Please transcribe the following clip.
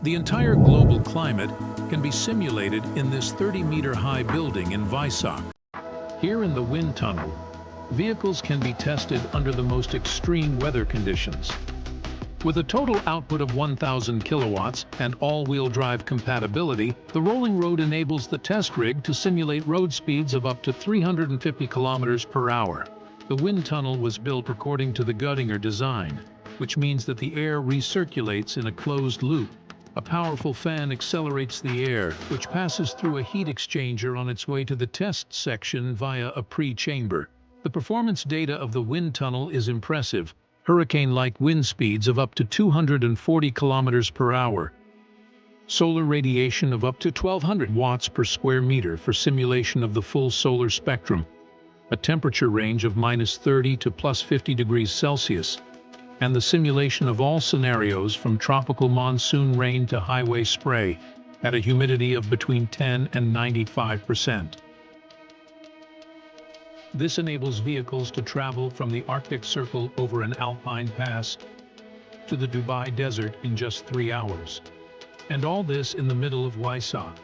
The entire global climate can be simulated in this 30-meter-high building in Weissach. Here in the wind tunnel, vehicles can be tested under the most extreme weather conditions. With a total output of 1,000 kilowatts and all-wheel drive compatibility, the rolling road enables the test rig to simulate road speeds of up to 350 kilometers per hour. The wind tunnel was built according to the Göttinger design, which means that the air recirculates in a closed loop. A powerful fan accelerates the air, which passes through a heat exchanger on its way to the test section via a pre-chamber. The performance data of the wind tunnel is impressive. Hurricane-like wind speeds of up to 240 kilometers per hour. Solar radiation of up to 1,200 watts per square meter for simulation of the full solar spectrum. A temperature range of -30 to +50 degrees Celsius. And the simulation of all scenarios from tropical monsoon rain to highway spray at a humidity of between 10 and 95%. This enables vehicles to travel from the Arctic Circle over an alpine pass to the Dubai desert in just 3 hours. And all this in the middle of Weissach.